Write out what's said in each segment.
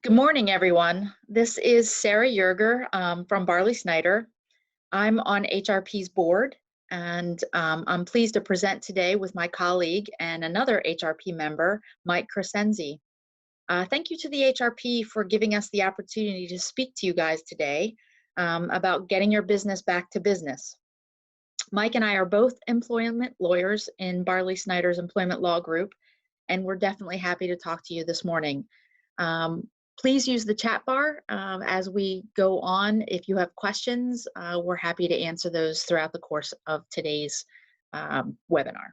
Good morning, everyone. This is Sarah Yerger from Barley Snyder. I'm on HRP's board, and I'm pleased to present today with my colleague and another HRP member, Mike Crescenzi. Thank you to the HRP for giving us the opportunity to speak to you guys today about getting your business back to business. Mike and I are both employment lawyers in Barley Snyder's employment law group, and we're definitely happy to talk to you this morning. Please use the chat bar as we go on. If you have questions, we're happy to answer those throughout the course of today's webinar.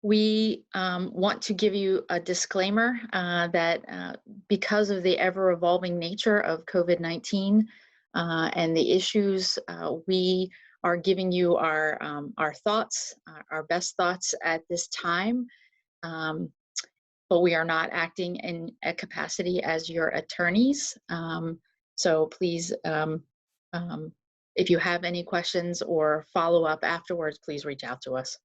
We want to give you a disclaimer that because of the ever-evolving nature of COVID-19 and the issues, we are giving you our thoughts, our best thoughts at this time, but we are not acting in a capacity as your attorneys. So please, if you have any questions or follow up afterwards, please reach out to us.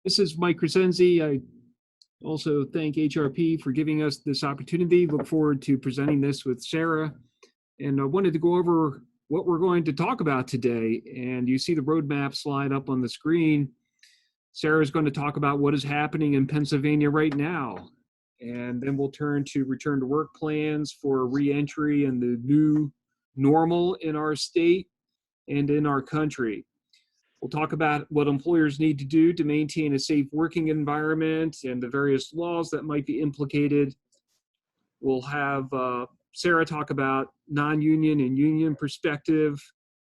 This is Mike Crescenzi. I also thank HRP for giving us this opportunity. Look forward to presenting this with Sarah. And I wanted to go over what we're going to talk about today. And you see the roadmap slide up on the screen. Sarah's going to talk about what is happening in Pennsylvania right now. And then we'll turn to return to work plans for reentry and the new normal in our state and in our country. We'll talk about what employers need to do to maintain a safe working environment and the various laws that might be implicated. We'll have Sarah talk about non-union and union perspective.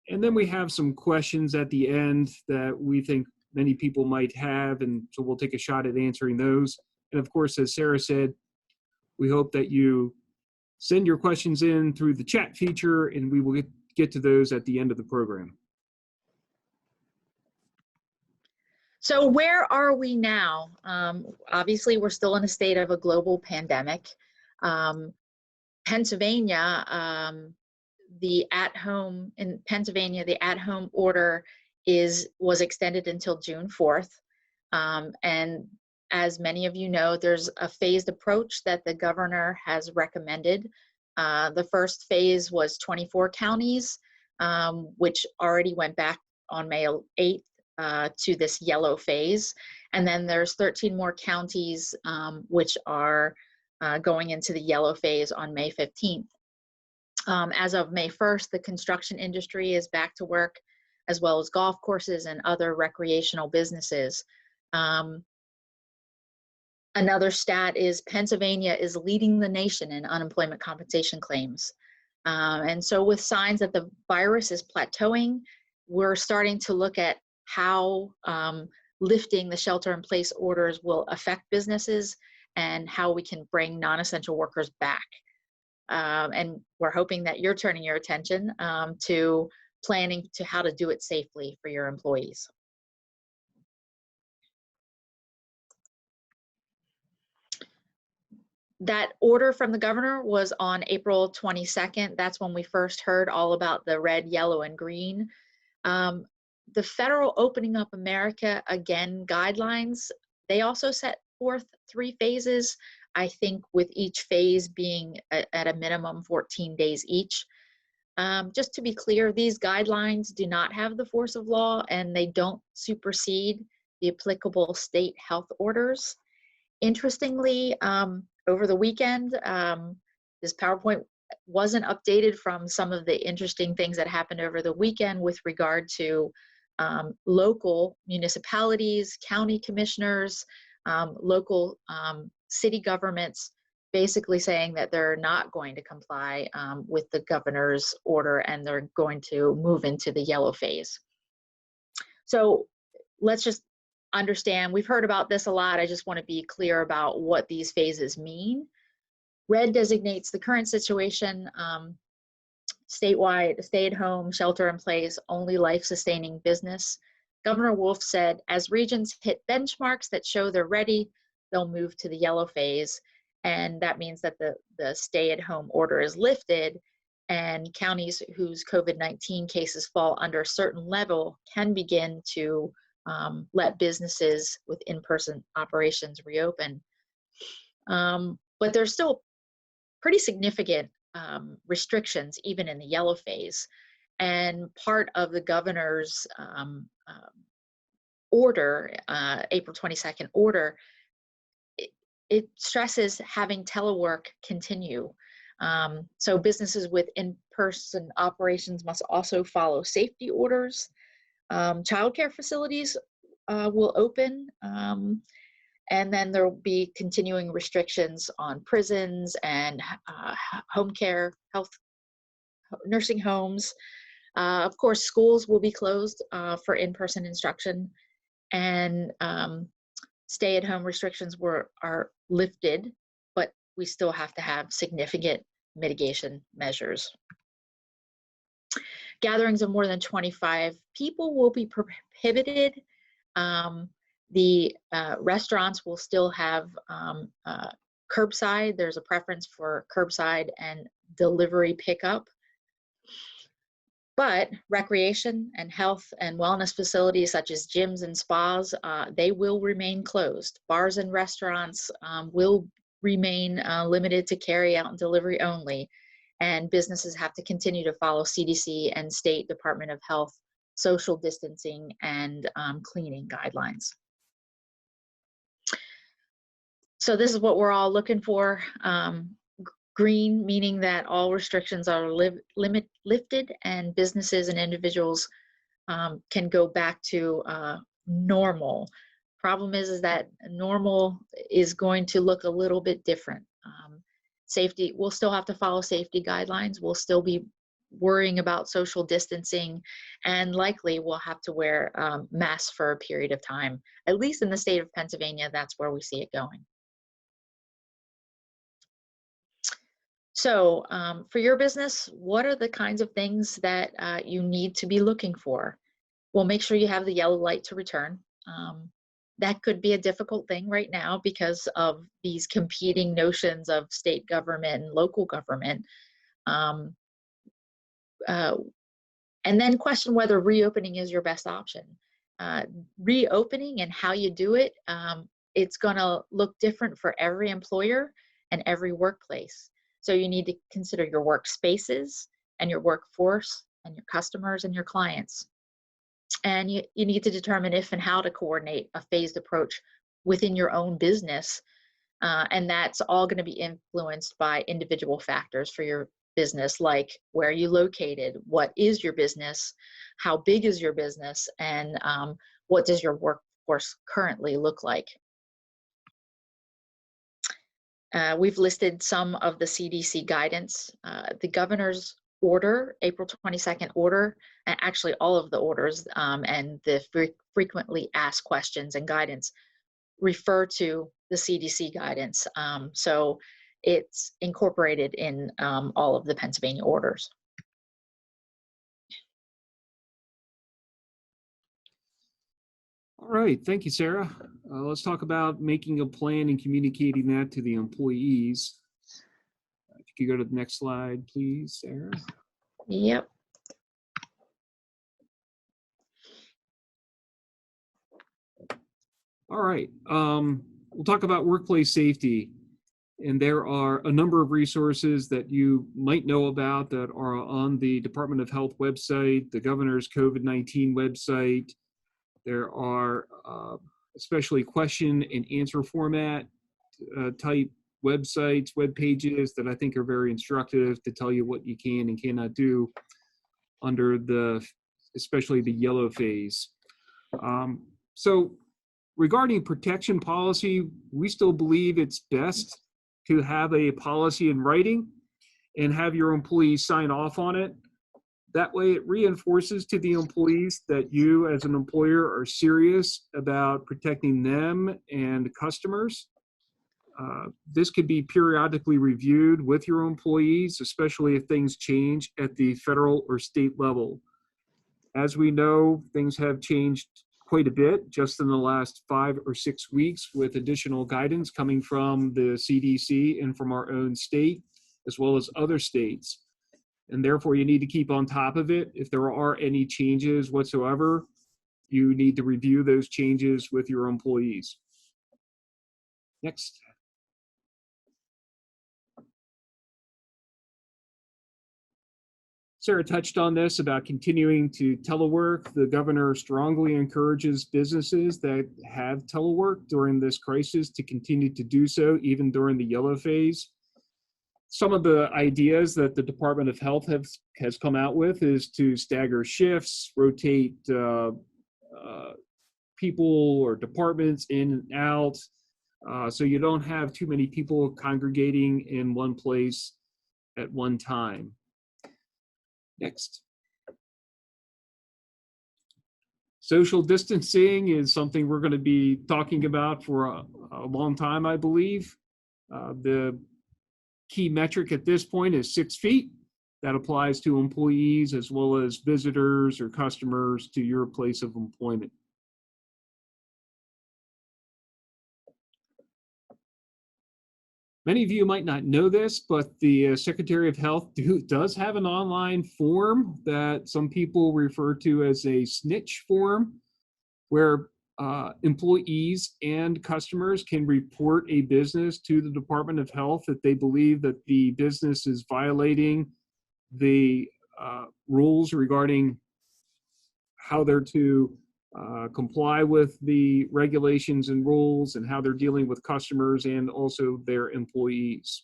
And then we have some questions at the end that we think many people might have, and so we'll take a shot at answering those. And of course, as Sarah said, we hope that you send your questions in through the chat feature, and we will get to those at the end of the program. So where are we now? Obviously, we're still in a state of a global pandemic. Pennsylvania, the at-home order was extended until June 4th. And as many of you know, there's a phased approach that the governor has recommended. The first phase was 24 counties, which already went back on May 8th. To this yellow phase. And then there's 13 more counties which are going into the yellow phase on May 15th. As of May 1st, the construction industry is back to work, as well as golf courses and other recreational businesses. Another stat is Pennsylvania is leading the nation in unemployment compensation claims. And so with signs that the virus is plateauing, we're starting to look at how lifting the shelter-in-place orders will affect businesses and how we can bring non-essential workers back. And we're hoping that you're turning your attention to planning to how to do it safely for your employees. That order from the governor was on April 22nd. That's when we first heard all about the red, yellow, and green. The federal Opening Up America Again guidelines, they also set forth 3 phases, I think with each phase being at a minimum 14 days each. Just to be clear, these guidelines do not have the force of law and they don't supersede the applicable state health orders. Interestingly, over the weekend, this PowerPoint wasn't updated from some of the interesting things that happened over the weekend with regard to local municipalities, county commissioners, local city governments, basically saying that they're not going to comply with the governor's order and they're going to move into the yellow phase. So let's just understand, we've heard about this a lot. I just want to be clear about what these phases mean. Red designates the current situation, statewide, stay-at-home, shelter-in-place, only life-sustaining business. Governor Wolf said, as regions hit benchmarks that show they're ready, they'll move to the yellow phase. And that means that the stay-at-home order is lifted and counties whose COVID-19 cases fall under a certain level can begin to let businesses with in-person operations reopen. But there's still pretty significant restrictions, even in the yellow phase. And part of the governor's order, April 22nd order, it stresses having telework continue. So businesses with in-person operations must also follow safety orders. Childcare facilities will open, and then there will be continuing restrictions on prisons and home care, health, nursing homes. Of course, schools will be closed for in-person instruction, and stay-at-home restrictions are lifted, but we still have to have significant mitigation measures. Gatherings of more than 25 people will be prohibited. The restaurants will still have curbside. There's a preference for curbside and delivery pickup. But recreation and health and wellness facilities such as gyms and spas, they will remain closed. Bars and restaurants will remain limited to carry out and delivery only. And businesses have to continue to follow CDC and State Department of Health social distancing and cleaning guidelines. So this is what we're all looking for. Green, meaning that all restrictions are lifted and businesses and individuals can go back to normal. Problem is that normal is going to look a little bit different. Safety, we'll still have to follow safety guidelines. We'll still be worrying about social distancing, and likely we'll have to wear masks for a period of time. At least in the state of Pennsylvania, that's where we see it going. So for your business, what are the kinds of things that you need to be looking for? Well, make sure you have the yellow light to return. That could be a difficult thing right now because of these competing notions of state government and local government. And then question whether reopening is your best option. Reopening and how you do it, it's gonna look different for every employer and every workplace. So you need to consider your workspaces and your workforce and your customers and your clients. And you need to determine if and how to coordinate a phased approach within your own business. And that's all going to be influenced by individual factors for your business, like where are you located, what is your business, how big is your business, and what does your workforce currently look like. We've listed some of the CDC guidance. The governor's order, April 22nd order, and actually all of the orders and the frequently asked questions and guidance refer to the CDC guidance. So it's incorporated in all of the Pennsylvania orders. All right, thank you, Sarah. Let's talk about making a plan and communicating that to the employees. If you could go to the next slide, please, Sarah. Yep. All right, we'll talk about workplace safety. And there are a number of resources that you might know about that are on the Department of Health website, the governor's COVID-19 website. There are especially question and answer format type websites, web pages that I think are very instructive to tell you what you can and cannot do under especially the yellow phase. So regarding protection policy, we still believe it's best to have a policy in writing and have your employees sign off on it. That way it reinforces to the employees that you as an employer are serious about protecting them and customers. This could be periodically reviewed with your employees, especially if things change at the federal or state level. As we know, things have changed quite a bit just in the last 5 or 6 weeks with additional guidance coming from the CDC and from our own state, as well as other states. and therefore you need to keep on top of it. If there are any changes whatsoever, you need to review those changes with your employees. Next. Sarah touched on this about continuing to telework. The governor strongly encourages businesses that have telework during this crisis to continue to do so, even during the yellow phase. Some of the ideas that the Department of Health has come out with is to stagger shifts, rotate people or departments in and out, so you don't have too many people congregating in one place at one time. Next. Social distancing is something we're going to be talking about for a long time, I believe. The key metric at this point is 6 feet. That applies to employees as well as visitors or customers to your place of employment. Many of you might not know this, but the Secretary of Health does have an online form that some people refer to as a snitch form, where employees and customers can report a business to the Department of Health if they believe that the business is violating the rules regarding how they're to comply with the regulations and rules and how they're dealing with customers and also their employees.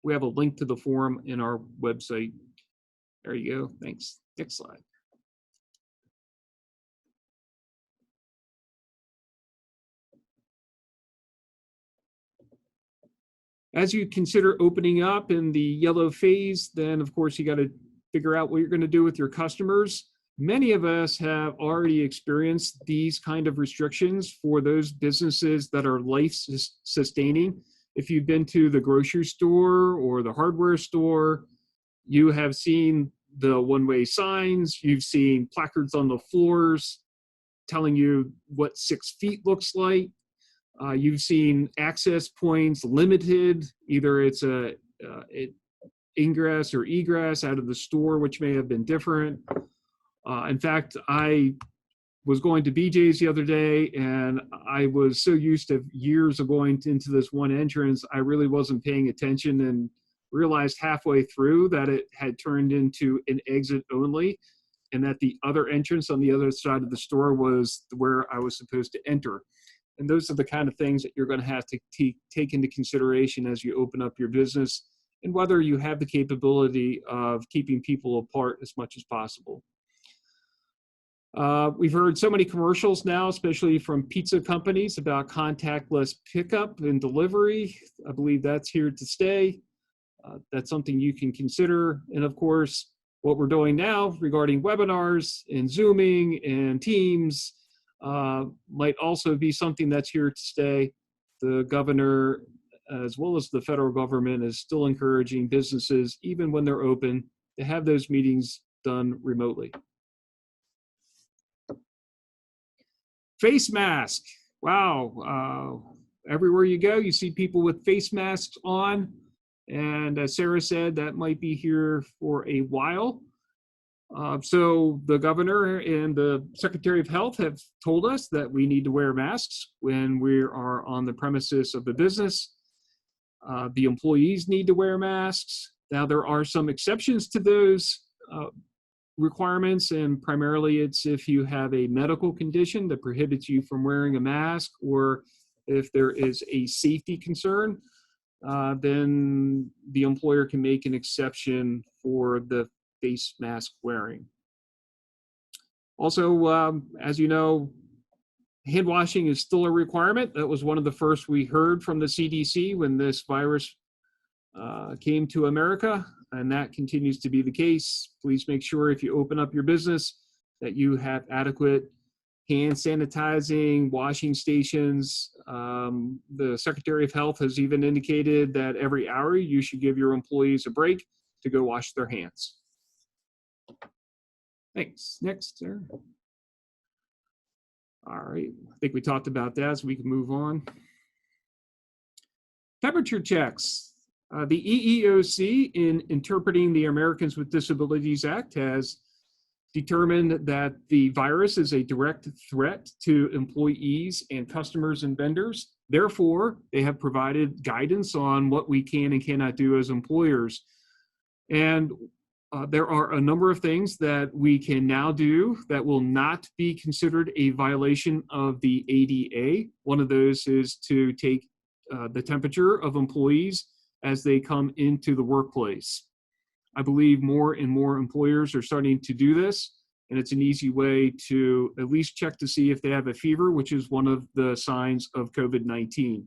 We have a link to the forum in our website. There you go. Thanks. Next slide. As you consider opening up in the yellow phase, then of course you got to figure out what you're going to do with your customers. Many of us have already experienced these kind of restrictions for those businesses that are life-sustaining. If you've been to the grocery store or the hardware store, you have seen the one-way signs, you've seen placards on the floors telling you what 6 feet looks like. You've seen access points limited, either it's a ingress or egress out of the store, which may have been different. In fact, I was going to BJ's the other day, and I was so used to years of going into this one entrance, I really wasn't paying attention and realized halfway through that it had turned into an exit only, and that the other entrance on the other side of the store was where I was supposed to enter. And those are the kind of things that you're going to have to take into consideration as you open up your business and whether you have the capability of keeping people apart as much as possible. We've heard so many commercials now, especially from pizza companies, about contactless pickup and delivery. I believe that's here to stay. That's something you can consider. And of course, what we're doing now regarding webinars and Zooming and Teams might also be something that's here to stay. The governor, as well as the federal government, is still encouraging businesses, even when they're open, to have those meetings done remotely. Face mask. Wow. Everywhere you go, you see people with face masks on. And as Sarah said, that might be here for a while. So the governor and the Secretary of Health have told us that we need to wear masks when we are on the premises of the business. The employees need to wear masks. Now, there are some exceptions to those requirements, and primarily it's if you have a medical condition that prohibits you from wearing a mask, or if there is a safety concern, then the employer can make an exception for the face mask wearing. Also, as you know, hand washing is still a requirement. That was one of the first we heard from the CDC when this virus came to America, and that continues to be the case. Please make sure if you open up your business that you have adequate hand sanitizing, washing stations. The Secretary of Health has even indicated that every hour you should give your employees a break to go wash their hands. Thanks. Next, sir. All right, I think we talked about that, so we can move on. Temperature checks. The EEOC, in interpreting the Americans with Disabilities Act, has determined that the virus is a direct threat to employees and customers and vendors. Therefore, they have provided guidance on what we can and cannot do as employers. And there are a number of things that we can now do that will not be considered a violation of the ADA. One of those is to take the temperature of employees as they come into the workplace. I believe more and more employers are starting to do this, and it's an easy way to at least check to see if they have a fever, which is one of the signs of COVID-19.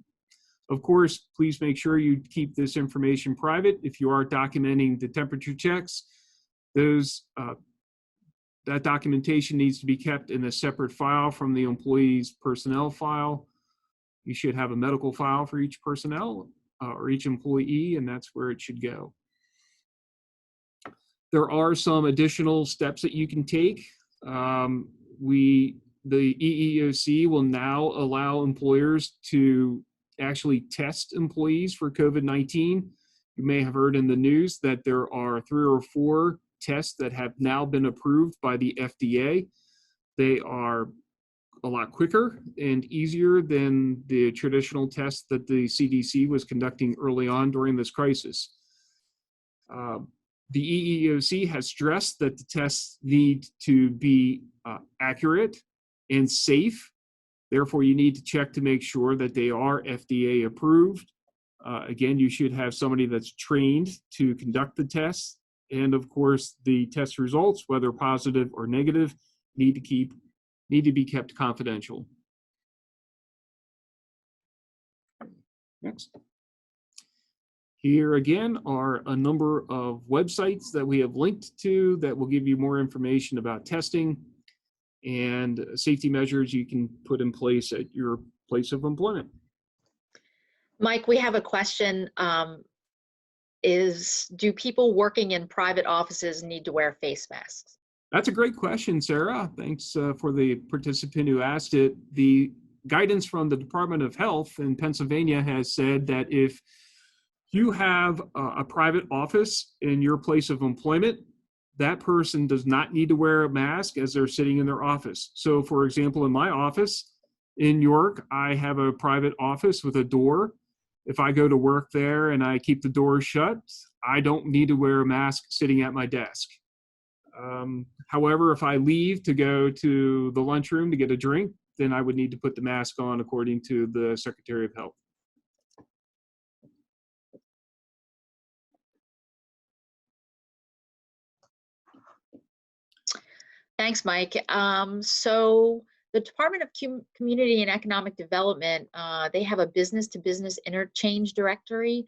Of course, please make sure you keep this information private. If you are documenting the temperature checks, that documentation needs to be kept in a separate file from the employee's personnel file. You should have a medical file for each personnel or each employee, and that's where it should go. There are some additional steps that you can take. The EEOC will now allow employers to actually test employees for COVID-19. You may have heard in the news that there are 3 or 4 tests that have now been approved by the FDA. They are a lot quicker and easier than the traditional tests that the CDC was conducting early on during this crisis. The EEOC has stressed that the tests need to be accurate and safe. Therefore, you need to check to make sure that they are FDA approved. Again, you should have somebody that's trained to conduct the tests. And of course, the test results, whether positive or negative, need to be kept confidential. Next. Here again are a number of websites that we have linked to that will give you more information about testing and safety measures you can put in place at your place of employment. Mike, we have a question. Do people working in private offices need to wear face masks? That's a great question, Sarah. Thanks for the participant who asked it. The guidance from the Department of Health in Pennsylvania has said that if you have a private office in your place of employment, that person does not need to wear a mask as they're sitting in their office. So for example, in my office in York, I have a private office with a door. If I go to work there and I keep the door shut, I don't need to wear a mask sitting at my desk. However, if I leave to go to the lunchroom to get a drink, then I would need to put the mask on according to the Secretary of Health. Thanks, Mike. So the Department of Community and Economic Development, they have a business-to-business interchange directory,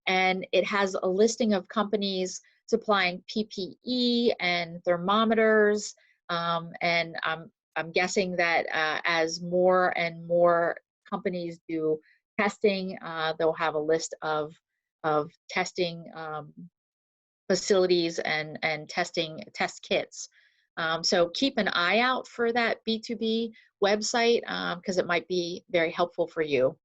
and it has a listing of companies supplying PPE and thermometers. And I'm guessing that as more and more companies do testing, they'll have a list of testing facilities and test kits. So keep an eye out for that B2B website because it might be very helpful for you.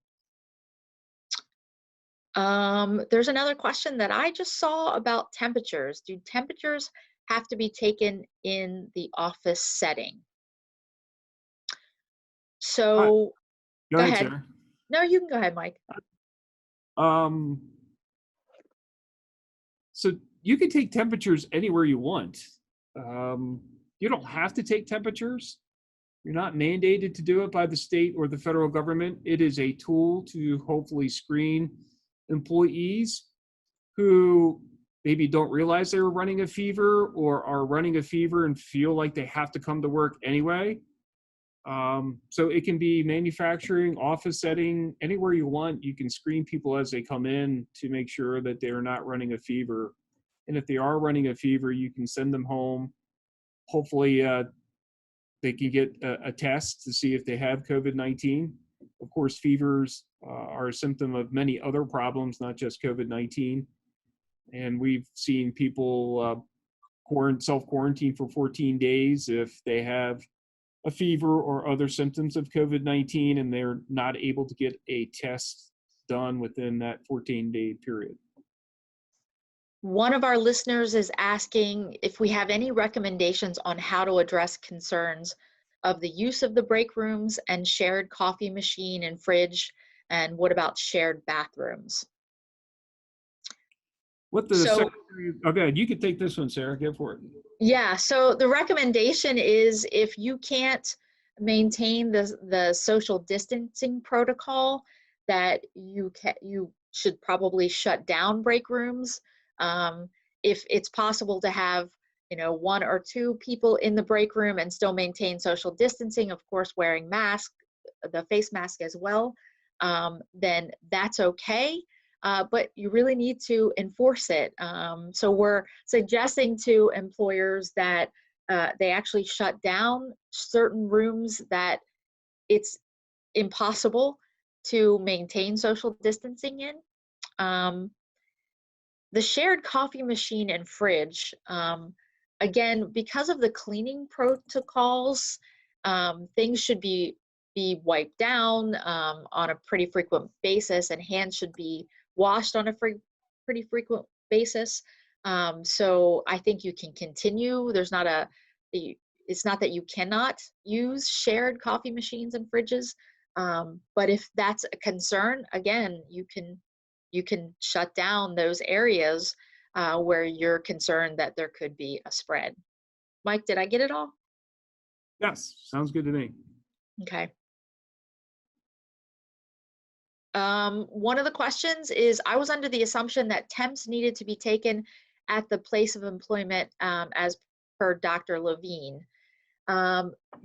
There's another question that I just saw about temperatures. Do temperatures have to be taken in the office setting? So go ahead, Sarah. No, you can go ahead, Mike. So you can take temperatures anywhere you want. You don't have to take temperatures. You're not mandated to do it by the state or the federal government. It is a tool to hopefully screen employees who maybe don't realize they were running a fever or are running a fever and feel like they have to come to work anyway. So it can be manufacturing, office setting, anywhere you want. You can screen people as they come in to make sure that they're not running a fever. And if they are running a fever, you can send them home. Hopefully they can get a test to see if they have COVID-19. Of course, fevers are a symptom of many other problems, not just COVID-19. And we've seen people self-quarantine for 14 days if they have a fever or other symptoms of COVID-19 and they're not able to get a test done within that 14-day period. One of our listeners is asking if we have any recommendations on how to address concerns of the use of the break rooms and shared coffee machine and fridge, and what about shared bathrooms? What the So secretary, okay, you could take this one, Sarah, go for it. yeah, so the recommendation is if you can't maintain the social distancing protocol, that you should probably shut down break rooms. Um, if it's possible to have, you know, 1 or 2 people in the break room and still maintain social distancing, of course, wearing mask, the face mask as well, then that's okay. But you really need to enforce it. So we're suggesting to employers that they actually shut down certain rooms that it's impossible to maintain social distancing in. Um, the shared coffee machine and fridge, again, because of the cleaning protocols, things should be wiped down on a pretty frequent basis, and hands should be washed on a pretty frequent basis. So I think you can continue. It's not that you cannot use shared coffee machines and fridges, but if that's a concern, again, you can shut down those areas where you're concerned that there could be a spread. Mike, did I get it all? Yes, sounds good to me. Okay. One of the questions is, I was under the assumption that temps needed to be taken at the place of employment as per Dr. Levine.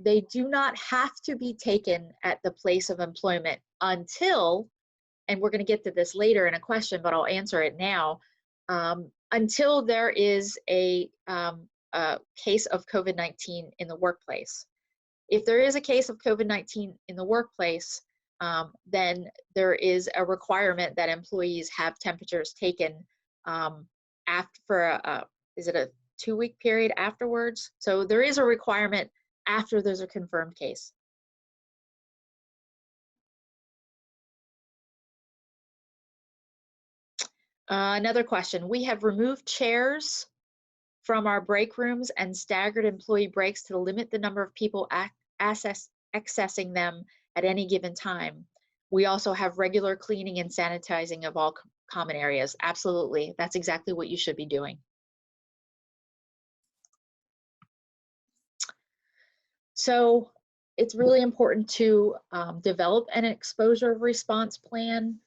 They do not have to be taken at the place of employment until, and we're going to get to this later in a question, but I'll answer it now, until there is a case of COVID-19 in the workplace. If there is a case of COVID-19 in the workplace, then there is a requirement that employees have temperatures taken after is it a 2-week period afterwards? So there is a requirement after there's a confirmed case. Another question, we have removed chairs from our break rooms and staggered employee breaks to limit the number of people accessing them at any given time. We also have regular cleaning and sanitizing of all common areas. Absolutely, that's exactly what you should be doing. So it's really important to develop an exposure response plan.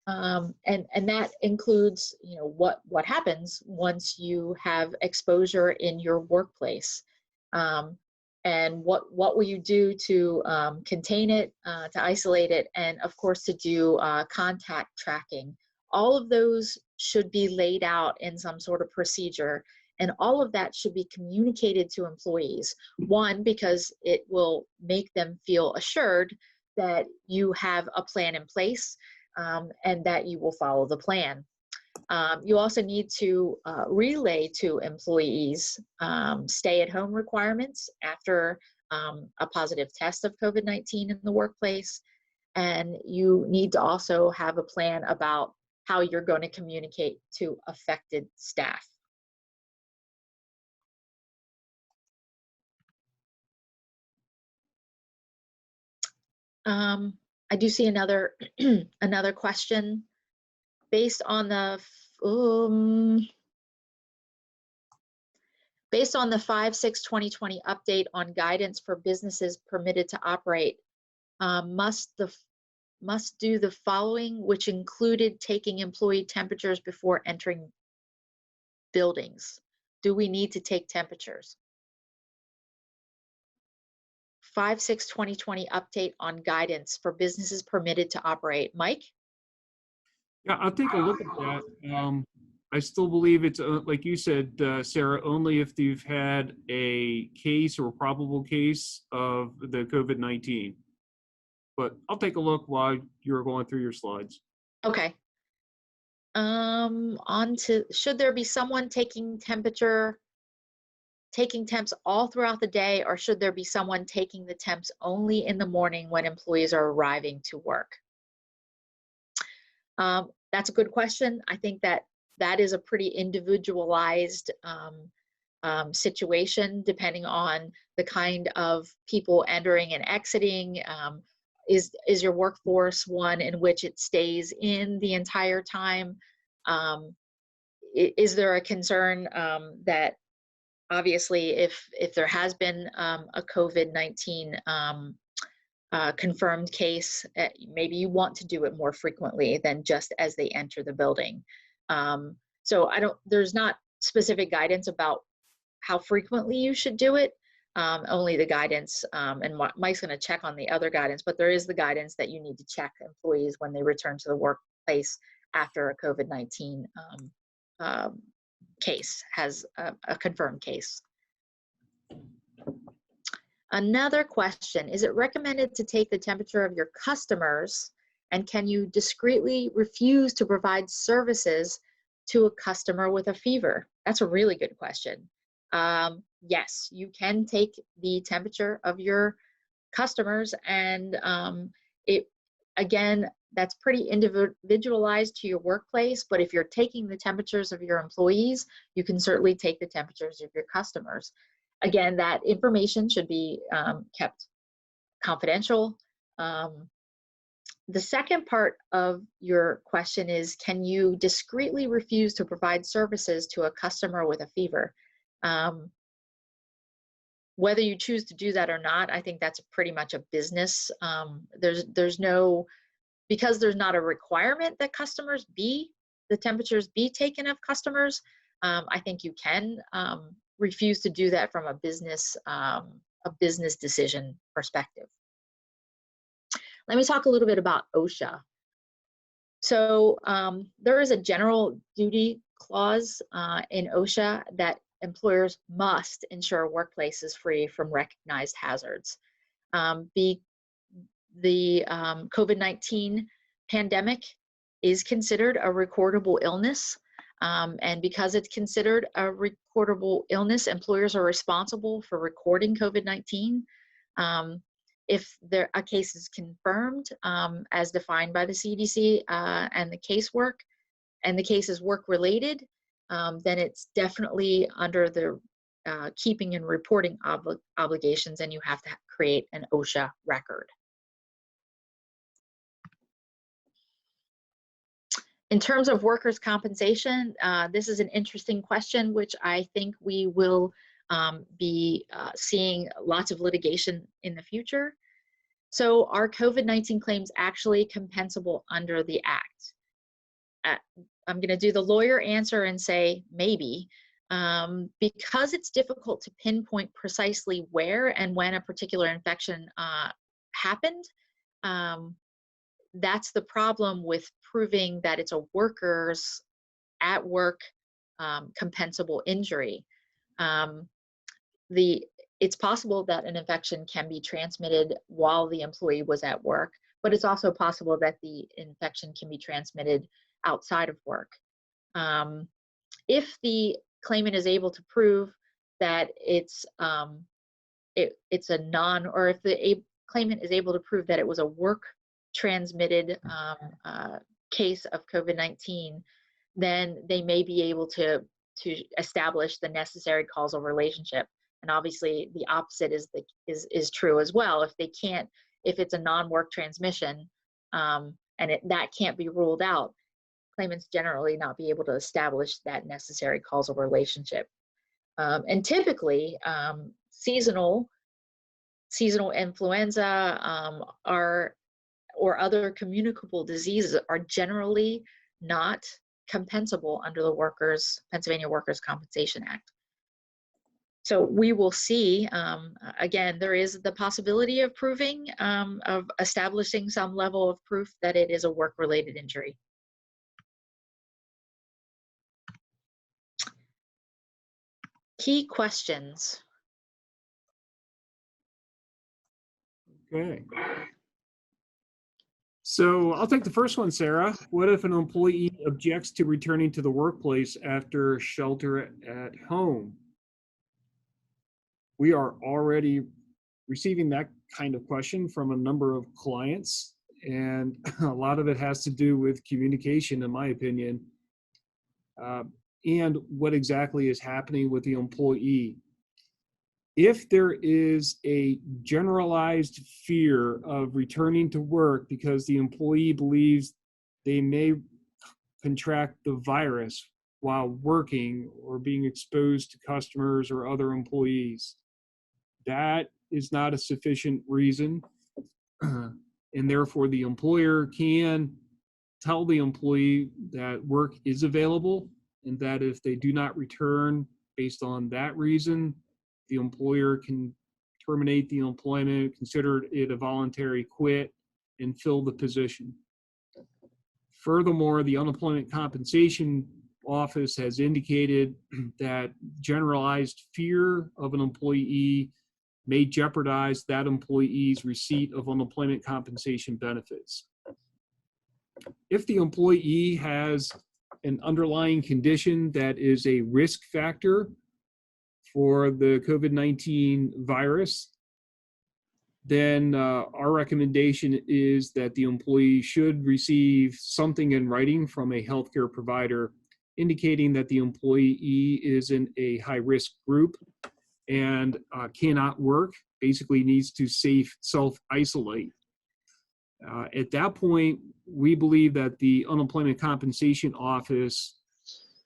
And that includes, you know, what happens once you have exposure in your workplace, and what will you do to contain it, to isolate it, and of course to do contact tracking. All of those should be laid out in some sort of procedure, and all of that should be communicated to employees. One, because it will make them feel assured that you have a plan in place, and that you will follow the plan. You also need to relay to employees stay-at-home requirements after a positive test of COVID-19 in the workplace. And you need to also have a plan about how you're going to communicate to affected staff. I do see another another question based on the based on the 5/6/2020 update on guidance for businesses permitted to operate, must do the following, which included taking employee temperatures before entering buildings. Do we need to take temperatures? 5/6/2020 update on guidance for businesses permitted to operate. Mike? Yeah, I'll take a look at that. I still believe it's, like you said, Sarah, only if you've had a case or a probable case of the COVID-19. But I'll take a look while you're going through your slides. Okay. On to, should there be someone taking temps all throughout the day, or should there be someone taking the temps only in the morning when employees are arriving to work? That's a good question. I think that that is a pretty individualized situation, depending on the kind of people entering and exiting. Is your workforce one in which it stays in the entire time? Is there a concern that obviously if there has been a COVID-19 confirmed case, maybe you want to do it more frequently than just as they enter the building. So there's not specific guidance about how frequently you should do it, only the guidance, and Mike's going to check on the other guidance, but there is the guidance that you need to check employees when they return to the workplace after a COVID-19 case has a confirmed case. Another question, is it recommended to take the temperature of your customers, and can you discreetly refuse to provide services to a customer with a fever? That's a really good question. Yes, you can take the temperature of your customers, and again, that's pretty individualized to your workplace, but if you're taking the temperatures of your employees, you can certainly take the temperatures of your customers. Again, that information should be kept confidential. The second part of your question is, can you discreetly refuse to provide services to a customer with a fever? Whether you choose to do that or not, I think that's pretty much a business. Because there's not a requirement that the temperatures be taken of customers, I think you can refuse to do that from a business decision perspective. Let me talk a little bit about OSHA. So there is a general duty clause in OSHA that employers must ensure a workplace is free from recognized hazards. The COVID-19 pandemic is considered a recordable illness. And because it's considered a recordable illness, employers are responsible for recording COVID-19. If a case is confirmed as defined by the CDC and the casework, and the case is work-related, then it's definitely under the keeping and reporting obligations, and you have to create an OSHA record. In terms of workers' compensation, this is an interesting question, which I think we will be seeing lots of litigation in the future. So are COVID-19 claims actually compensable under the Act? I'm going to do the lawyer answer and say maybe, because it's difficult to pinpoint precisely where and when a particular infection happened. That's the problem with proving that it's a worker's at work compensable injury. It's possible that an infection can be transmitted while the employee was at work, but it's also possible that the infection can be transmitted outside of work. If the claimant is able to prove that it's a or if the claimant is able to prove that it was a work transmitted case of COVID-19, then they may be able to establish the necessary causal relationship. And obviously the opposite is true as well. If it's a non-work transmission and that can't be ruled out, claimants generally not be able to establish that necessary causal relationship. And typically seasonal influenza or other communicable diseases are generally not compensable under the Pennsylvania Workers' Compensation Act. So we will see, again, there is the possibility of proving, of establishing some level of proof that it is a work-related injury. Key questions. Okay. So I'll take the first one, Sarah. What if an employee objects to returning to the workplace after shelter at home? We are already receiving that kind of question from a number of clients, and a lot of it has to do with communication, in my opinion. uh, and what exactly is happening with the employee. If there is a generalized fear of returning to work because the employee believes they may contract the virus while working or being exposed to customers or other employees, that is not a sufficient reason. And therefore, the employer can tell the employee that work is available and that if they do not return based on that reason, the employer can terminate the employment, consider it a voluntary quit, and fill the position. Furthermore, the Unemployment Compensation Office has indicated that generalized fear of an employee may jeopardize that employee's receipt of unemployment compensation benefits. If the employee has an underlying condition that is a risk factor for the COVID-19 virus, then our recommendation is that the employee should receive something in writing from a healthcare provider indicating that the employee is in a high-risk group and cannot work, basically needs to self-isolate. At that point, we believe that the Unemployment Compensation Office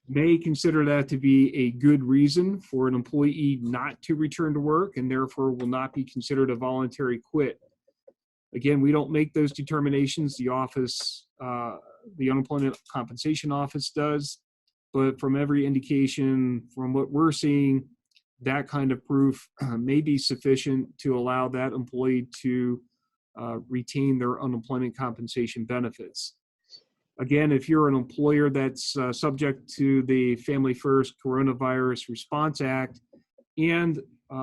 may consider that to be a good reason for an employee not to return to work and therefore will not be considered a voluntary quit. Again, we don't make those determinations. The office, the Unemployment Compensation Office does, but from every indication from what we're seeing, that kind of proof may be sufficient to allow that employee to retain their unemployment compensation benefits. Again, if you're an employer that's subject to the Family First Coronavirus Response Act and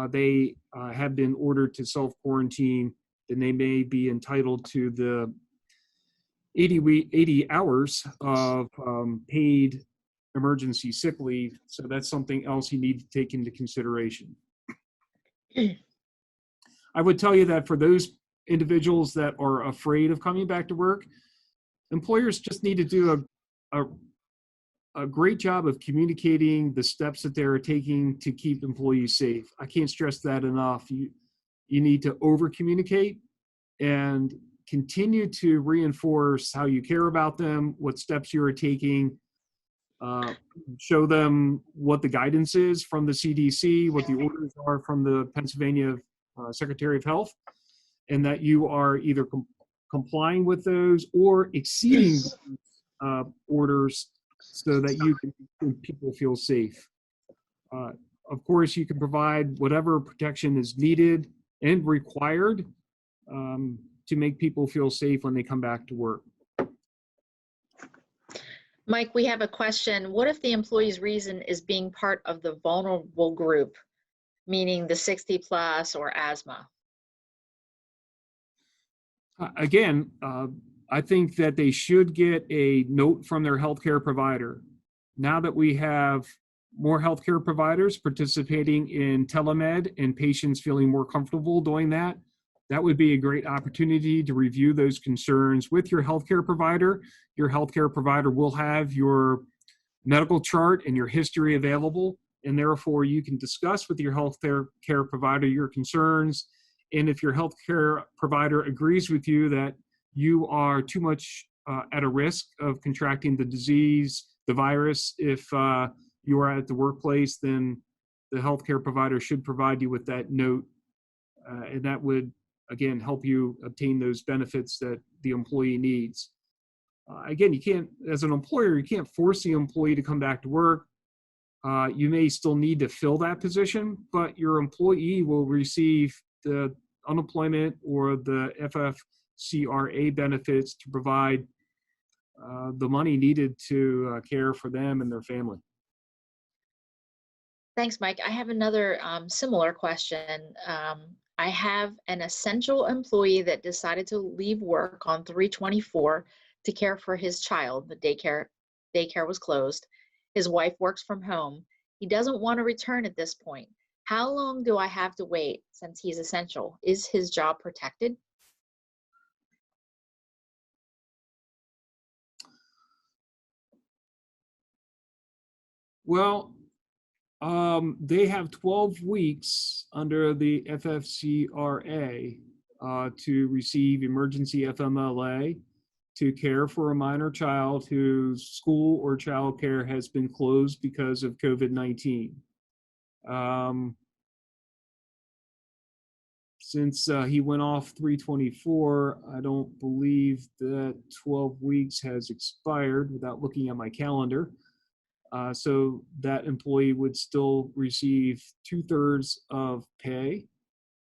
they have been ordered to self-quarantine, then they may be entitled to the 80 hours of paid emergency sick leave. So that's something else you need to take into consideration. I would tell you that for those individuals that are afraid of coming back to work, employers just need to do a great job of communicating the steps that they're taking to keep employees safe. I can't stress that enough. You need to over-communicate and continue to reinforce how you care about them, what steps you are taking, show them what the guidance is from the CDC, what the orders are from the Pennsylvania Secretary of Health, and that you are either complying with those or exceeding orders so that you can people feel safe. Of course, you can provide whatever protection is needed and required to make people feel safe when they come back to work. Mike, we have a question. What if the employee's reason is being part of the vulnerable group, meaning the 60 plus or asthma? Again, I think that they should get a note from their healthcare provider. Now that we have more healthcare providers participating in telemed and patients feeling more comfortable doing that, that would be a great opportunity to review those concerns with your healthcare provider. Your healthcare provider will have your medical chart and your history available, and therefore you can discuss with your healthcare provider your concerns. And if your healthcare provider agrees with you that you are too much at a risk of contracting the disease, the virus, if you are at the workplace, then the healthcare provider should provide you with that note. And that would, again, help you obtain those benefits that the employee needs. Again, you can't, as an employer, you can't force the employee to come back to work. You may still need to fill that position, but your employee will receive the unemployment or the FFCRA benefits to provide the money needed to care for them and their family. Thanks, Mike. I have another similar question. I have an essential employee that decided to leave work on 3/24 to care for his child. The daycare was closed. His wife works from home. He doesn't want to return at this point. How long do I have to wait since he's essential? Is his job protected? Well, they have 12 weeks under the FFCRA to receive emergency FMLA to care for a minor child whose school or childcare has been closed because of COVID-19. Since he went off 324, I don't believe that 12 weeks has expired without looking at my calendar. So that employee would still receive 2/3 of pay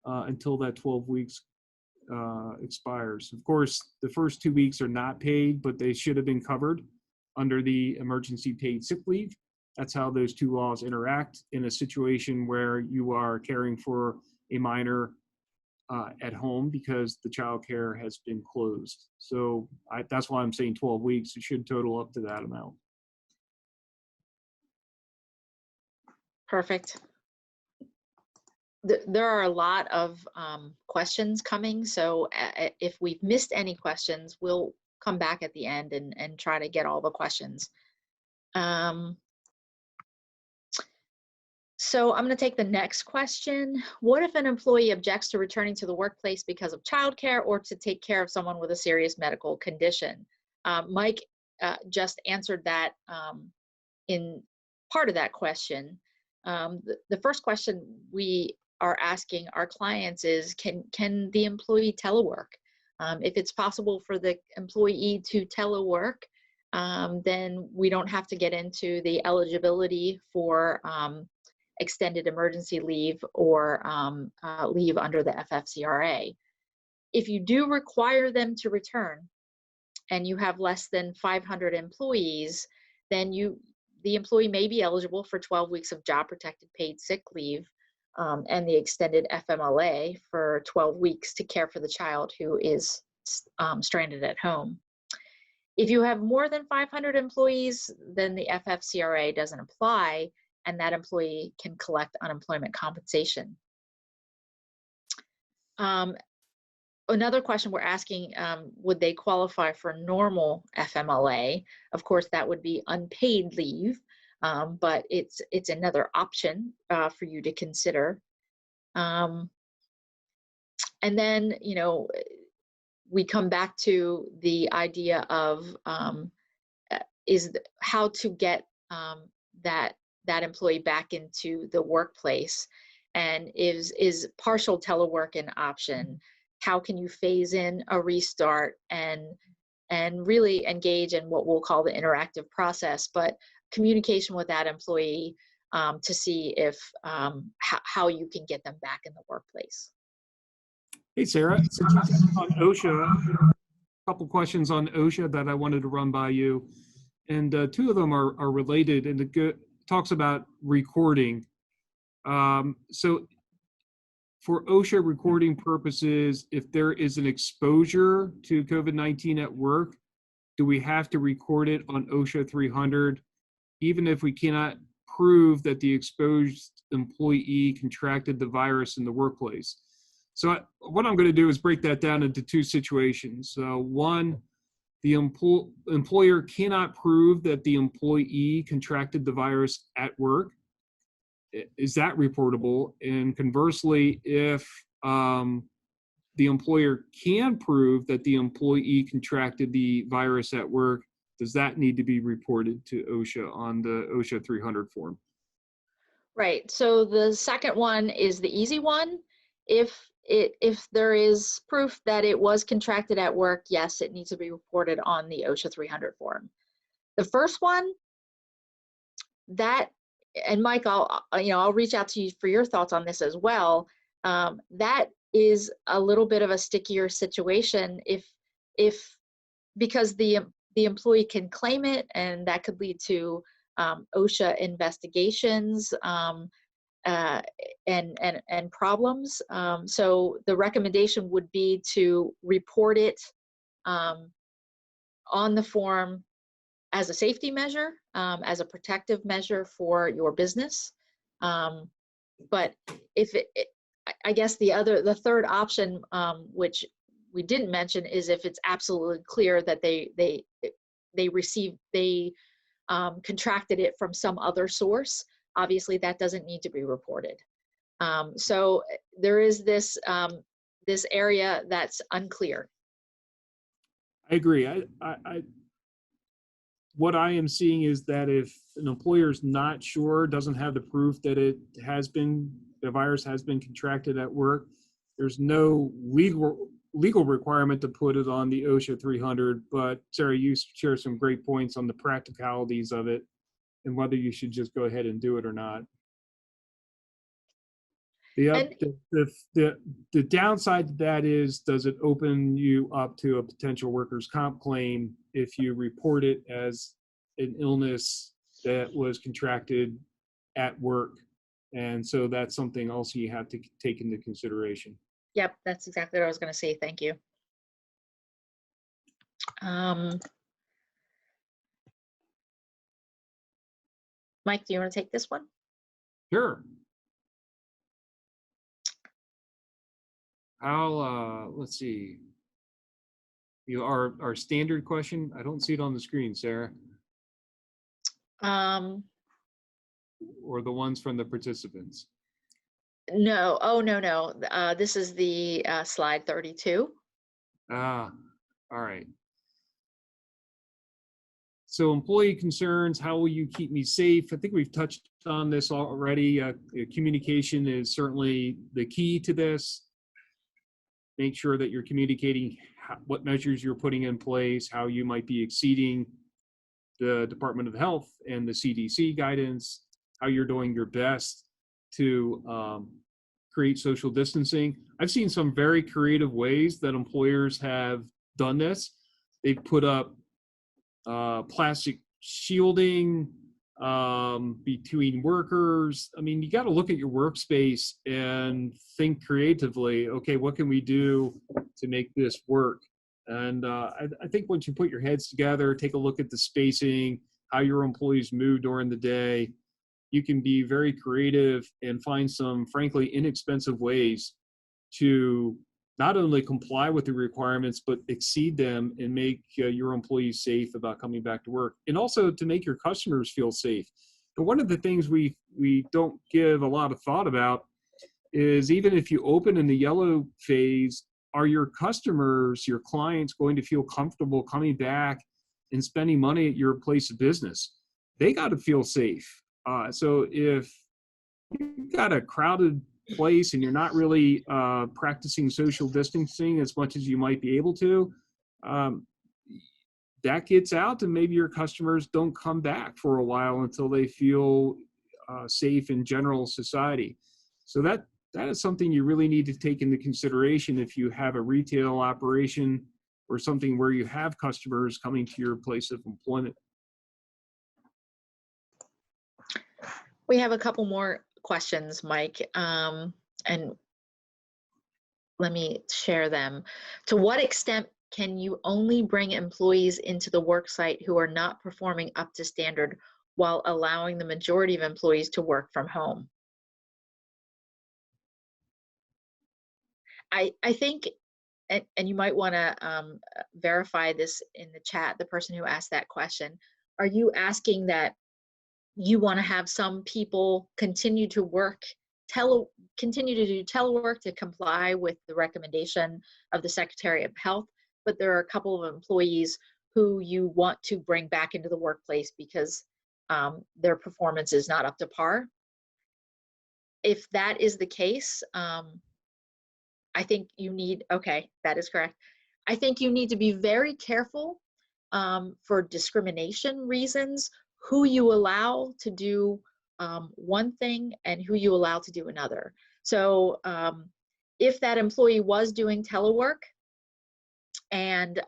until that 12 weeks expires. Of course, the first 2 weeks are not paid, but they should have been covered under the emergency paid sick leave. That's how those two laws interact in a situation where you are caring for a minor at home because the child care has been closed. So that's why I'm saying 12 weeks. It should total up to that amount. Perfect. There are a lot of questions coming, so if we've missed any questions, we'll come back at the end and try to get all the questions. So I'm going to take the next question. What if an employee objects to returning to the workplace because of childcare or to take care of someone with a serious medical condition? Mike just answered that in part of that question. The first question we are asking our clients is, can the employee telework? If it's possible for the employee to telework, then we don't have to get into the eligibility for extended emergency leave or leave under the FFCRA. If you do require them to return and you have less than 500 employees, then the employee may be eligible for 12 weeks of job protected paid sick leave and the extended FMLA for 12 weeks to care for the child who is stranded at home. If you have more than 500 employees, then the FFCRA doesn't apply, and that employee can collect unemployment compensation. Another question we're asking, would they qualify for normal FMLA? Of course, that would be unpaid leave, but it's another option for you to consider. And then, we come back to the idea of how to get that employee back into the workplace, and is partial telework an option? How can you phase in a restart and really engage in what we'll call the interactive process, but communication with that employee to see if how you can get them back in the workplace. Hey, Sarah, since you touched on OSHA, a couple questions on OSHA that I wanted to run by you. And two of them are related, and it talks about recording. So for OSHA recording purposes, if there is an exposure to COVID-19 at work, do we have to record it on OSHA 300, even if we cannot prove that the exposed employee contracted the virus in the workplace? So what I'm going to do is break that down into two situations. One, the employer cannot prove that the employee contracted the virus at work. Is that reportable? And conversely, if the employer can prove that the employee contracted the virus at work, does that need to be reported to OSHA on the OSHA 300 form? Right. So the second one is the easy one. If there is proof that it was contracted at work, yes, it needs to be reported on the OSHA 300 form. The first one, and Mike, I'll reach out to you for your thoughts on this as well. That is a little bit of a stickier situation because the employee can claim it, and that could lead to OSHA investigations and problems. So the recommendation would be to report it on the form as a safety measure, as a protective measure for your business. But I guess the third option, which we didn't mention, is if it's absolutely clear that they contracted it from some other source, obviously that doesn't need to be reported. So there is this, this area that's unclear. I agree. What I am seeing is that if an employer is not sure, doesn't have the proof that the virus has been contracted at work, there's no legal requirement to put it on the OSHA 300. But Sarah, you share some great points on the practicalities of it and whether you should just go ahead and do it or not. The downside to that is, does it open you up to a potential workers' comp claim if you report it as an illness that was contracted at work? And so that's something also you have to take into consideration. Yep, that's exactly what I was going to say. Thank you. Mike, do you want to take this one? Sure. Let's see. Our standard question, I don't see it on the screen, Sarah. Or the ones from the participants. No. Oh, no. This is the slide 32. All right. So employee concerns, how will you keep me safe? I think we've touched on this already. Communication is certainly the key to this. Make sure that you're communicating what measures you're putting in place, how you might be exceeding the Department of Health and the CDC guidance, how you're doing your best to create social distancing. I've seen some very creative ways that employers have done this. They've put up plastic shielding between workers. I mean, you got to look at your workspace and think creatively, okay, what can we do to make this work? And I think once you put your heads together, take a look at the spacing, how your employees move during the day, you can be very creative and find some, frankly, inexpensive ways to not only comply with the requirements, but exceed them and make your employees safe about coming back to work, and also to make your customers feel safe. And one of the things we don't give a lot of thought about is, even if you open in the yellow phase, are your customers, your clients, going to feel comfortable coming back and spending money at your place of business? They got to feel safe. So if you've got a crowded place and you're not really practicing social distancing as much as you might be able to, that gets out, and maybe your customers don't come back for a while until they feel safe in general society. So that is something you really need to take into consideration if you have a retail operation or something where you have customers coming to your place of employment. We have a couple more questions, Mike, and let me share them. To what extent can you only bring employees into the work site who are not performing up to standard while allowing the majority of employees to work from home? I think, and you might want to verify this in the chat, the person who asked that question, are you asking that you want to have some people continue to continue to do telework to comply with the recommendation of the Secretary of Health, but there are a couple of employees who you want to bring back into the workplace because their performance is not up to par? If that is the case, I think you need, okay, that is correct. I think you need to be very careful for discrimination reasons, who you allow to do one thing and who you allow to do another. So if that employee was doing telework and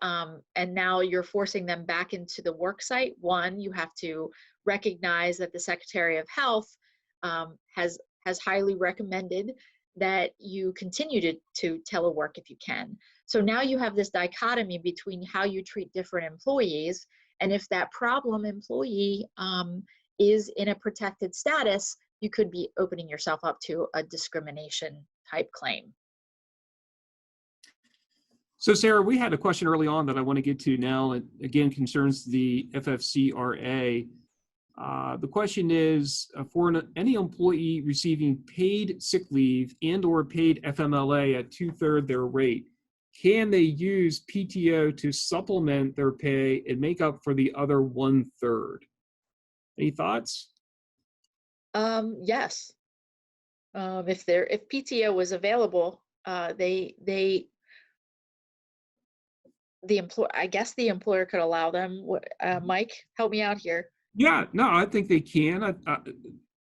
now you're forcing them back into the work site, one, you have to recognize that the Secretary of Health has highly recommended that you continue to telework if you can. So now you have this dichotomy between how you treat different employees, and if that problem employee is in a protected status, you could be opening yourself up to a discrimination type claim. So Sarah, we had a question early on that I want to get to now. It again concerns the FFCRA. The question is, for any employee receiving paid sick leave and or paid FMLA at 2/3 their rate, can they use PTO to supplement their pay and make up for the other 1/3? Any thoughts? Yes. If PTO was available, I guess the employer could allow them. Mike, help me out here. Yeah, no, I think they can.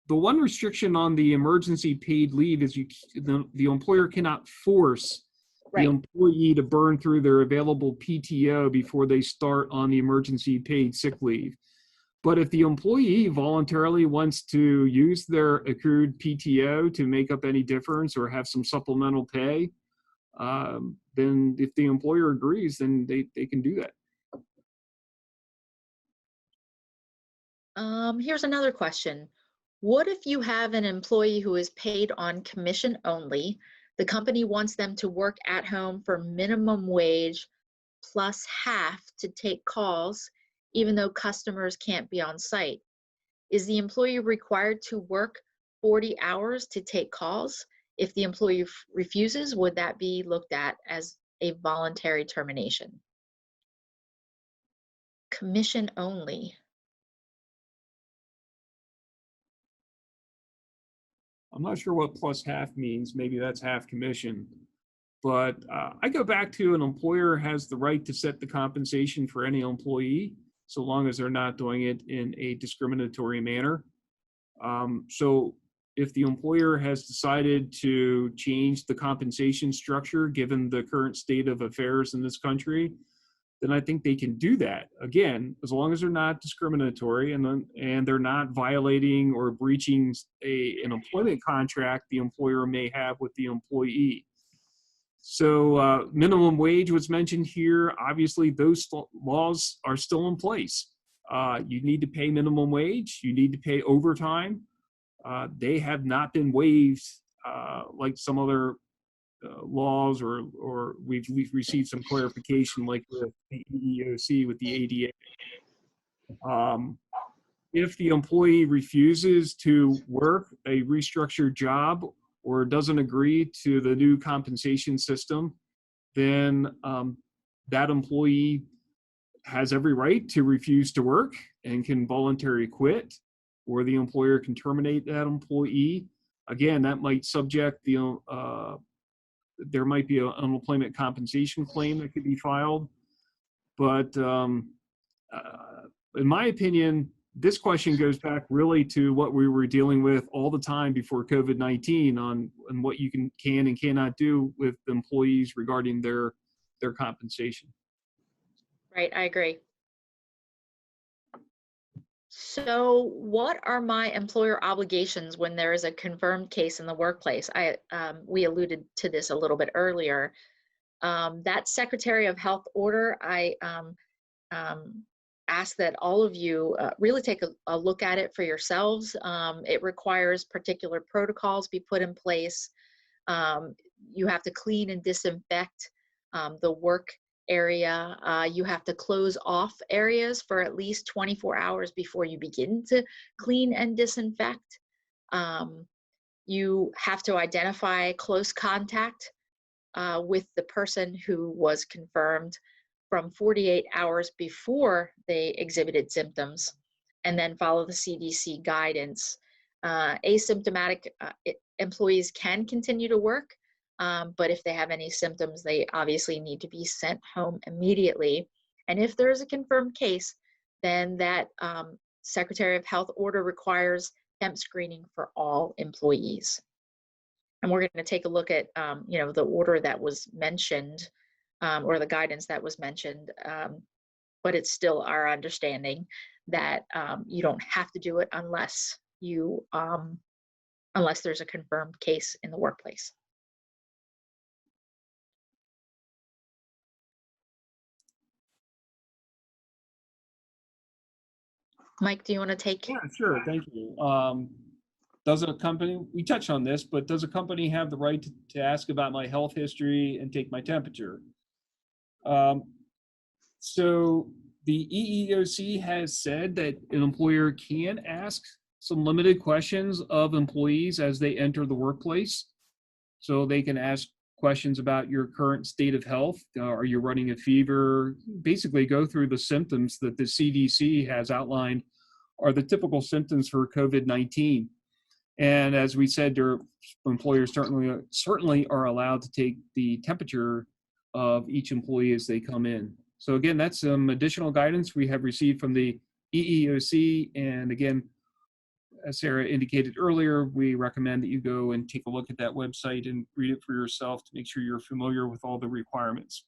The one restriction on the emergency paid leave is the employer cannot force the Right. employee to burn through their available PTO before they start on the emergency paid sick leave. But if the employee voluntarily wants to use their accrued PTO to make up any difference or have some supplemental pay, then if the employer agrees, then they can do that. Here's another question. What if you have an employee who is paid on commission only? The company wants them to work at home for minimum wage plus half to take calls, even though customers can't be on site. Is the employee required to work 40 hours to take calls? If the employee refuses, would that be looked at as a voluntary termination? Commission only. I'm not sure what plus half means. Maybe that's half commission. But I go back to an employer has the right to set the compensation for any employee, so long as they're not doing it in a discriminatory manner. So if the employer has decided to change the compensation structure, given the current state of affairs in this country, then I think they can do that. Again, as long as they're not discriminatory and they're not violating or breaching an employment contract the employer may have with the employee. So minimum wage was mentioned here. Obviously, those laws are still in place. You need to pay minimum wage. You need to pay overtime. They have not been waived like some other laws, or we've received some clarification like with the EEOC with the ADA. If the employee refuses to work a restructured job or doesn't agree to the new compensation system, then that employee has every right to refuse to work and can voluntarily quit, or the employer can terminate that employee. Again, that might subject there might be an unemployment compensation claim that could be filed. But in my opinion, this question goes back really to what we were dealing with all the time before COVID-19 on what you can and cannot do with employees regarding their compensation. Right, I agree. So, what are my employer obligations when there is a confirmed case in the workplace? We alluded to this a little bit earlier. That Secretary of Health order, I ask that all of you really take a look at it for yourselves. It requires particular protocols be put in place. You have to clean and disinfect the work area. You have to close off areas for at least 24 hours before you begin to clean and disinfect. You have to identify close contact with the person who was confirmed from 48 hours before they exhibited symptoms, and then follow the CDC guidance. Asymptomatic employees can continue to work, but if they have any symptoms, they obviously need to be sent home immediately. And if there is a confirmed case, then that Secretary of Health order requires temp screening for all employees. And we're going to take a look at, the order that was mentioned, or the guidance that was mentioned, but it's still our understanding that you don't have to do it unless there's a confirmed case in the workplace. Mike, do you want to take? Yeah, sure. Thank you. Does a company, we touched on this, but does a company have the right to ask about my health history and take my temperature? So the EEOC has said that an employer can ask some limited questions of employees as they enter the workplace. So they can ask questions about your current state of health. Are you running a fever? Basically, go through the symptoms that the CDC has outlined are the typical symptoms for COVID-19. And as we said, employers certainly are allowed to take the temperature of each employee as they come in. So again, that's some additional guidance we have received from the EEOC. And again, as Sarah indicated earlier, we recommend that you go and take a look at that website and read it for yourself to make sure you're familiar with all the requirements.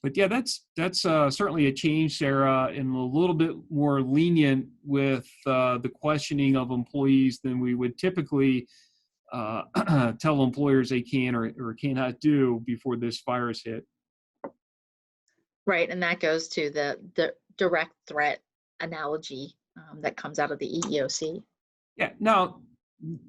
But yeah, that's certainly a change, Sarah, and a little bit more lenient with the questioning of employees than we would typically tell employers they can or cannot do before this virus hit. Right, and that goes to the direct threat analogy that comes out of the EEOC. Yeah, now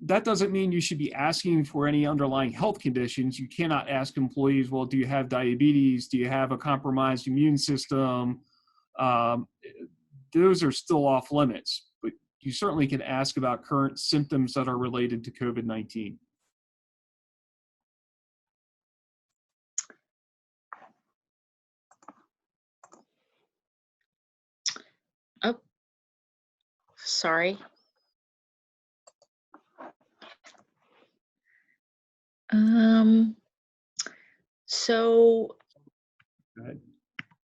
that doesn't mean you should be asking for any underlying health conditions. You cannot ask employees, well, do you have diabetes? Do you have a compromised immune system? Those are still off limits, but you certainly can ask about current symptoms that are related to COVID-19. Oh, sorry. So, Go ahead.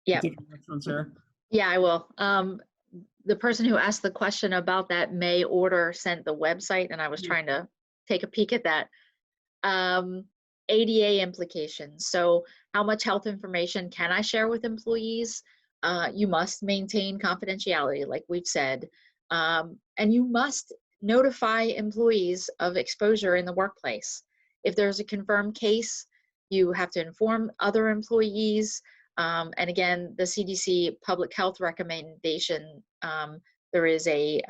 yeah. Take the next one, Sarah. Yeah, I will. The person who asked the question about that May order sent the website, and I was trying to take a peek at that. ADA implications. So how much health information can I share with employees? You must maintain confidentiality, like we've said. And you must notify employees of exposure in the workplace. If there's a confirmed case, you have to inform other employees. And again, the CDC public health recommendation, there is a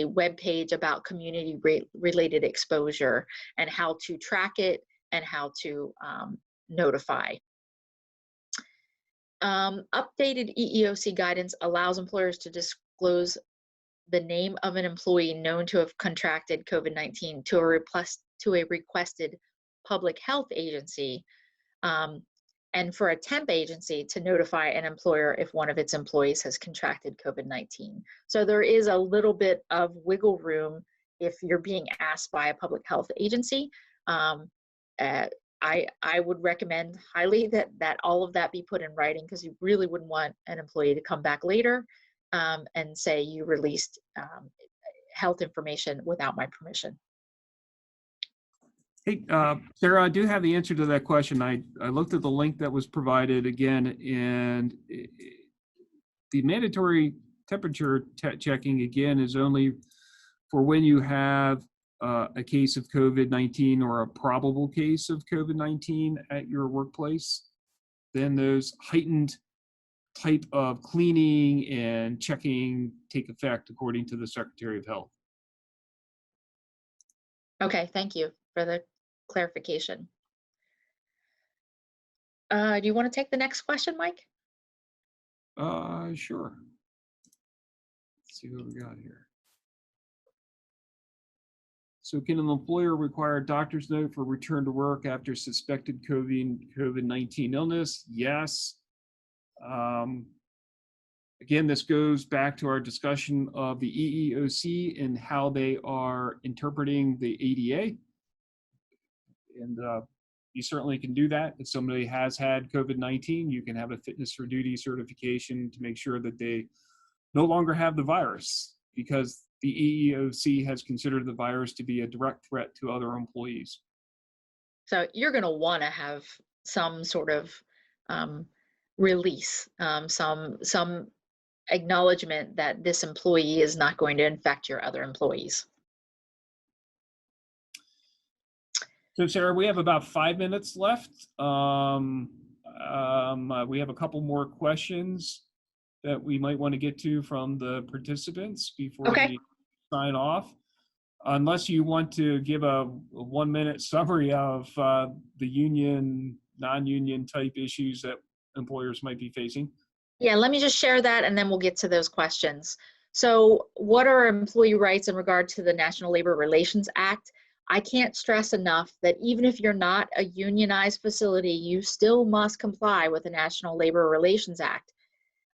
web page about community-related exposure and how to track it and how to notify. Updated EEOC guidance allows employers to disclose the name of an employee known to have contracted COVID-19 to a requested public health agency, and for a temp agency to notify an employer if one of its employees has contracted COVID-19. So there is a little bit of wiggle room if you're being asked by a public health agency. I would recommend highly that all of that be put in writing, because you really wouldn't want an employee to come back later and say you released health information without my permission. Hey, Sarah, I do have the answer to that question. I looked at the link that was provided again, and the mandatory temperature checking again is only for when you have a case of COVID-19 or a probable case of COVID-19 at your workplace. Then those heightened type of cleaning and checking take effect according to the Secretary of Health. Okay, thank you for the clarification. Do you want to take the next question, Mike? Sure. Let's see what we got here. So can an employer require a doctor's note for return to work after suspected COVID-19 illness? Yes. Again, this goes back to our discussion of the EEOC and how they are interpreting the ADA. And you certainly can do that. If somebody has had COVID-19, you can have a fitness for duty certification to make sure that they no longer have the virus, because the EEOC has considered the virus to be a direct threat to other employees. So you're going to want to have some sort of release, some acknowledgement that this employee is not going to infect your other employees. So Sarah, we have about 5 minutes left. We have a couple more questions that we might want to get to from the participants before we sign off. Unless you want to give a 1-minute summary of the union, non-union type issues that employers might be facing. Yeah, let me just share that and then we'll get to those questions. So what are employee rights in regard to the National Labor Relations Act? I can't stress enough that even if you're not a unionized facility, you still must comply with the National Labor Relations Act.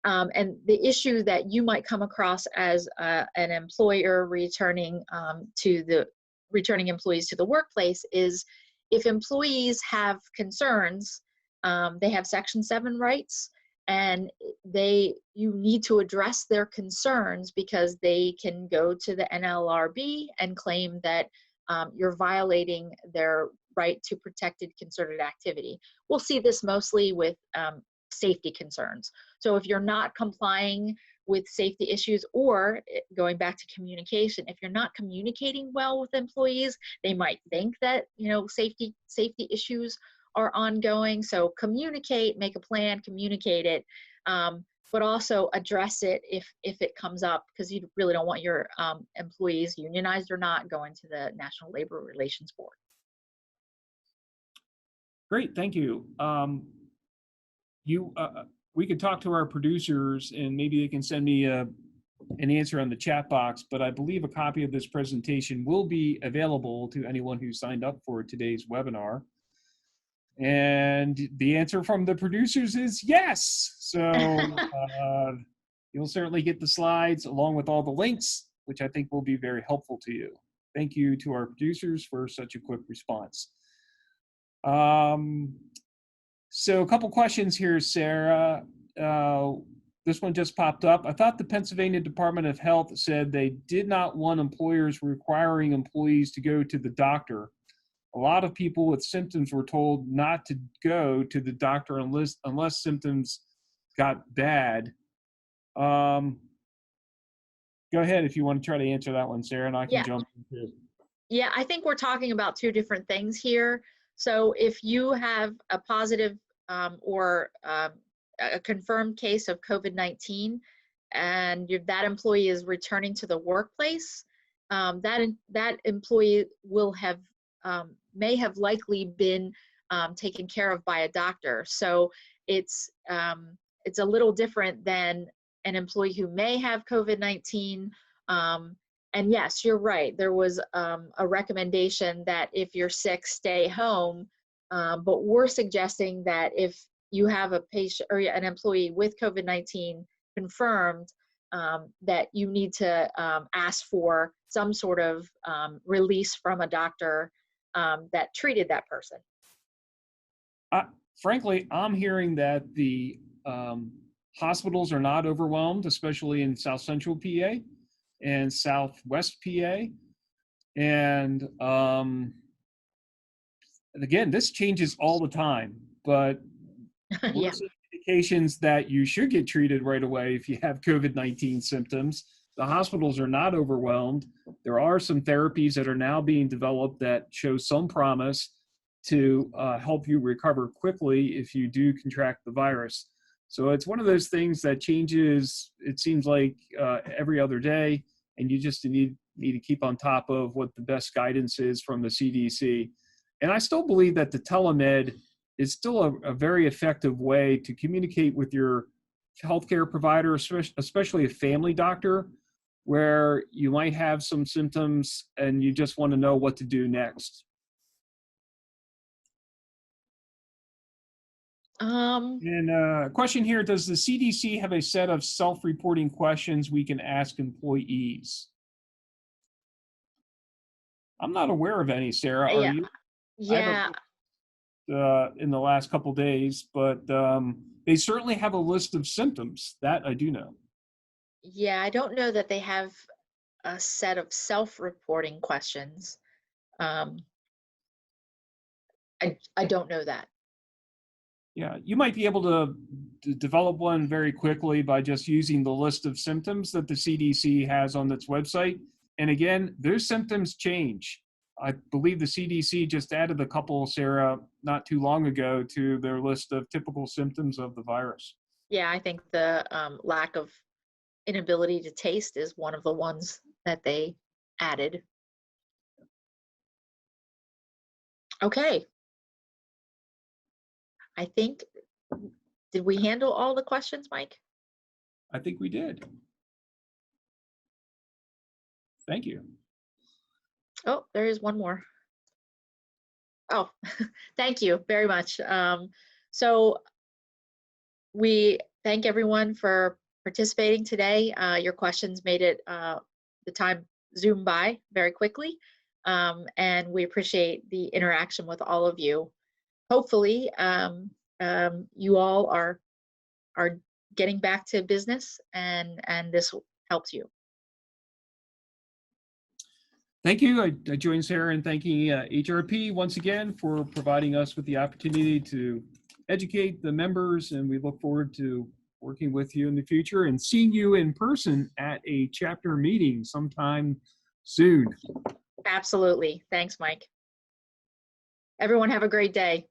And the issue that you might come across as an employer returning employees to the workplace is if employees have concerns, they have Section 7 rights, and you need to address their concerns because they can go to the NLRB and claim that you're violating their right to protected concerted activity. We'll see this mostly with safety concerns. So if you're not complying with safety issues, or going back to communication, if you're not communicating well with employees, they might think that, you know, safety issues are ongoing. So communicate, make a plan, communicate it, but also address it if it comes up, because you really don't want your employees, unionized or not, going to the National Labor Relations Board. Great, thank you. We could talk to our producers and maybe they can send me an answer on the chat box, but I believe a copy of this presentation will be available to anyone who signed up for today's webinar. And the answer from the producers is yes. So you'll certainly get the slides along with all the links, which I think will be very helpful to you. Thank you to our producers for such a quick response. So a couple questions here, Sarah. This one just popped up. I thought the Pennsylvania Department of Health said they did not want employers requiring employees to go to the doctor. A lot of people with symptoms were told not to go to the doctor unless symptoms got bad. Go ahead if you want to try to answer that one, Sarah, and I can jump into it. Yeah, I think we're talking about two different things here. So if you have a positive or a confirmed case of COVID-19 and that employee is returning to the workplace, that employee will have may have likely been taken care of by a doctor. So it's a little different than an employee who may have COVID-19. And yes, you're right. There was a recommendation that if you're sick, stay home. But we're suggesting that if you have a patient or an employee with COVID-19 confirmed, that you need to ask for some sort of release from a doctor that treated that person. Frankly, I'm hearing that the hospitals are not overwhelmed, especially in South Central PA and Southwest PA. And again, this changes all the time, but we're seeing indications that you should get treated right away if you have COVID-19 symptoms. The hospitals are not overwhelmed. There are some therapies that are now being developed that show some promise to help you recover quickly if you do contract the virus. So it's one of those things that changes, it seems like every other day, and you just need to keep on top of what the best guidance is from the CDC. And I still believe that the telemed is still a very effective way to communicate with your healthcare provider, especially a family doctor, where you might have some symptoms and you just want to know what to do next. And a question here, does the CDC have a set of self-reporting questions we can ask employees? I'm not aware of any, Sarah. Are you? Yeah. In the last couple days, but they certainly have a list of symptoms. That I do know. Yeah, I don't know that they have a set of self-reporting questions. I don't know that. Yeah, you might be able to develop one very quickly by just using the list of symptoms that the CDC has on its website. And again, those symptoms change. I believe the CDC just added a couple, Sarah, not too long ago to their list of typical symptoms of the virus. Yeah, I think the lack of inability to taste is one of the ones that they added. Okay. I think, did we handle all the questions, Mike? I think we did. Thank you. Oh, there is one more. Oh, thank you very much. So we thank everyone for participating today. Your questions made it the time zoom by very quickly, and we appreciate the interaction with all of you. Hopefully, you all are getting back to business, and this helps you. Thank you. I join Sarah in thanking HRP once again for providing us with the opportunity to educate the members, and we look forward to working with you in the future and seeing you in person at a chapter meeting sometime soon. Absolutely. Thanks, Mike. Everyone have a great day.